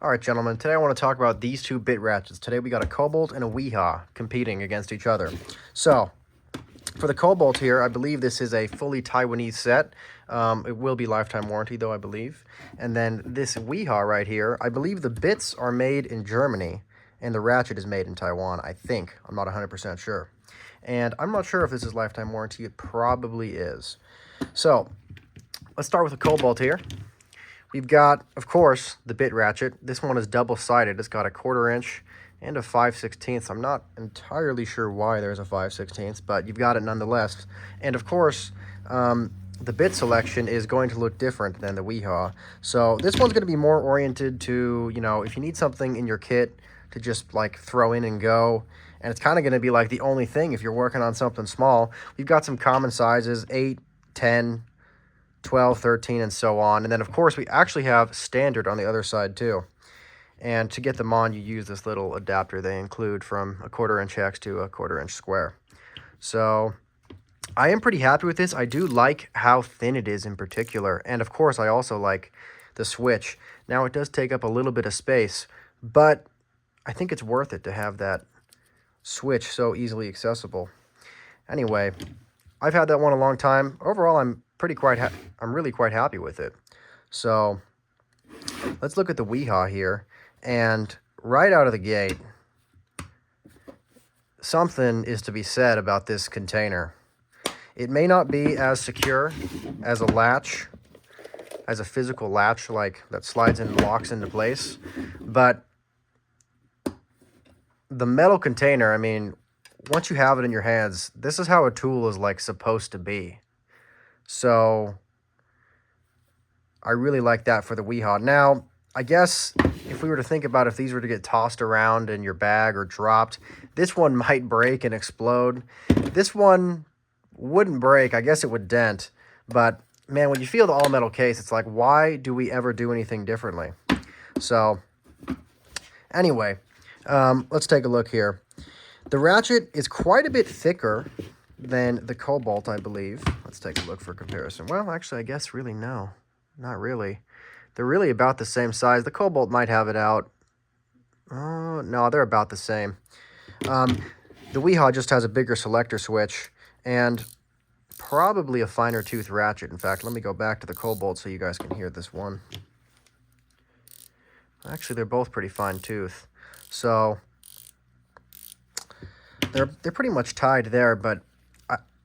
All right, gentlemen, today I want to talk about these two bit ratchets. Today we got a Kobalt and a Wiha competing against each other. So, for the Kobalt here, I believe this is a fully Taiwanese set. It will be lifetime warranty, though, I believe. And then this Wiha right here, I believe the bits are made in Germany, and the ratchet is made in Taiwan, I think. I'm not 100% sure. And I'm not sure if this is lifetime warranty. It probably is. So, let's start with the Kobalt here. We've got, of course, the bit ratchet. This one is double-sided. It's got a 1/4 inch and a 5/16. I'm not entirely sure why there's a 5/16, but you've got it nonetheless. And, of course, the bit selection is going to look different than the Wiha. So this one's going to be more oriented to, if you need something in your kit to just, like, throw in and go. And it's kind of going to be, like, the only thing if you're working on something small. We've got some common sizes, 8, 10, 12, 13, and so on. And then, of course, we actually have standard on the other side, too. And to get them on, you use this little adapter they include from a 1/4 inch hex to a 1/4 inch square. So I am pretty happy with this. I do like how thin it is in particular. And, of course, I also like the switch. Now, it does take up a little bit of space, but I think it's worth it to have that switch so easily accessible. Anyway, I've had that one a long time. Overall, I'm really quite happy with it. So let's look at the Wiha here, and right out of the gate, something is to be said about this container. It may not be as secure as a latch, as a physical latch like that slides and locks into place, but the metal container, I mean, once you have it in your hands, this is how a tool is like supposed to be. So I really like that for the Wiha. Now, I guess if we were to think about if these were to get tossed around in your bag or dropped, this one might break and explode. This one wouldn't break. I guess it would dent. But, man, when you feel the all-metal case, it's like, why do we ever do anything differently? So, anyway, let's take a look here. The ratchet is quite a bit thicker than the Kobalt, I believe. Let's take a look for comparison. Well, actually, I guess really no. Not really. They're really about the same size. The Kobalt might have it out. Oh, no, they're about the same. The Wiha just has a bigger selector switch and probably a finer tooth ratchet. In fact, let me go back to the Kobalt so you guys can hear this one. Actually, they're both pretty fine tooth. So they're pretty much tied there, but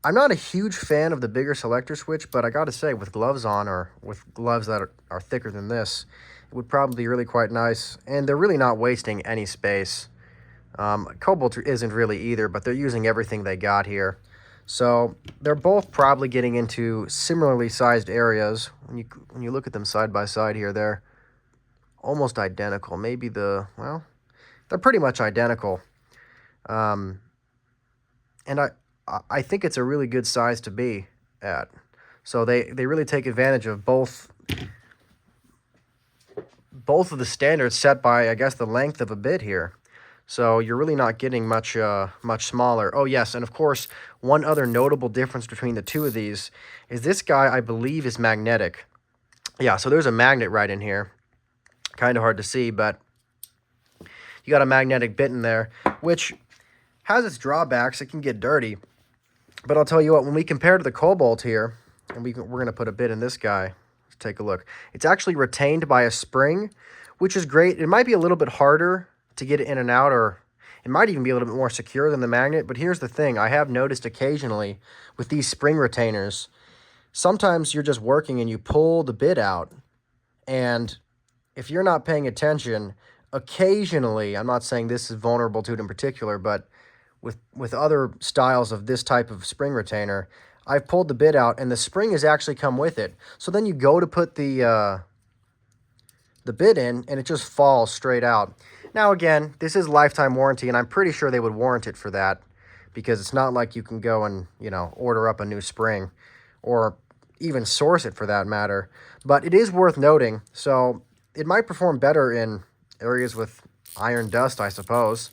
I'm not a huge fan of the bigger selector switch, but I got to say, with gloves on or with gloves that are thicker than this, it would probably be really quite nice. And they're really not wasting any space. Kobalt isn't really either, but they're using everything they got here. So they're both probably getting into similarly sized areas. When you look at them side by side here, they're almost identical. Maybe well, they're pretty much identical. And I think it's a really good size to be at. So they really take advantage of both of the standards set by, I guess, the length of a bit here. So you're really not getting much smaller. Oh, yes, and of course, one other notable difference between the two of these is this guy, I believe, is magnetic. Yeah, so there's a magnet right in here. Kind of hard to see, but you got a magnetic bit in there, which has its drawbacks. It can get dirty. But I'll tell you what, when we compare to the Kobalt here, and we're going to put a bit in this guy, let's take a look. It's actually retained by a spring, which is great. It might be a little bit harder to get it in and out, or it might even be a little bit more secure than the magnet. But here's the thing. I have noticed occasionally with these spring retainers, sometimes you're just working and you pull the bit out, and if you're not paying attention, occasionally, I'm not saying this is vulnerable to it in particular, but with other styles of this type of spring retainer, I've pulled the bit out and the spring has actually come with it. So then you go to put the bit in and it just falls straight out. Now again, this is lifetime warranty and I'm pretty sure they would warrant it for that, because it's not like you can go and, order up a new spring or even source it for that matter. But it is worth noting. So it might perform better in areas with iron dust, I suppose.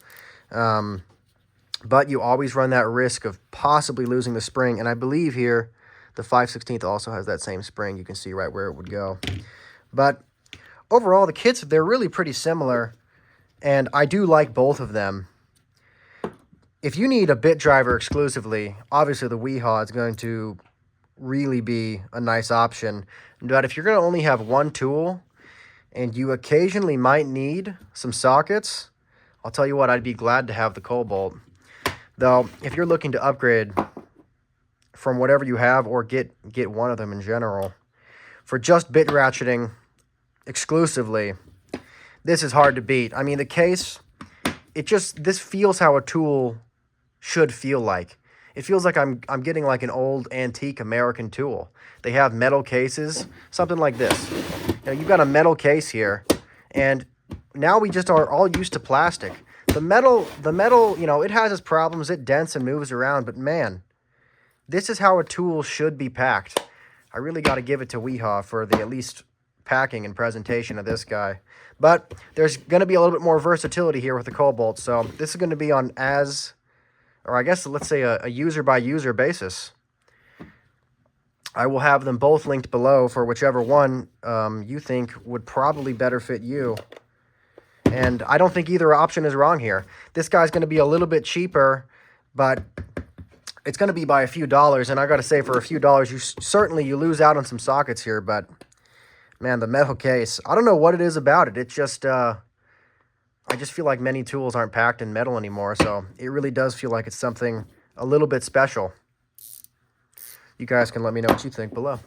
But you always run that risk of possibly losing the spring. And I believe here the 5/16 also has that same spring. You can see right where it would go. But overall, the kits, they're really pretty similar, and I do like both of them. If you need a bit driver exclusively, obviously the Wiha is going to really be a nice option. But if you're going to only have one tool, and you occasionally might need some sockets, I'll tell you what, I'd be glad to have the Kobalt. Though, if you're looking to upgrade from whatever you have, or get one of them in general, for just bit ratcheting exclusively, this is hard to beat. I mean, the case, this feels how a tool should feel like. It feels like I'm getting like an old antique American tool. They have metal cases, something like this. You know, you've got a metal case here, and now we just are all used to plastic. The metal, you know, it has its problems. It dents and moves around, but man, this is how a tool should be packed. I really got to give it to Wiha for the at least packing and presentation of this guy. But there's going to be a little bit more versatility here with the Kobalt, so this is going to be on or I guess let's say a user-by-user basis. I will have them both linked below for whichever one you think would probably better fit you. And I don't think either option is wrong here. This guy's going to be a little bit cheaper, but it's going to be by a few dollars. And I got to say, for a few dollars, you lose out on some sockets here. But man, the metal case, I don't know what it is about it. It just I just feel like many tools aren't packed in metal anymore, so it really does feel like it's something a little bit special. You guys can let me know what you think below.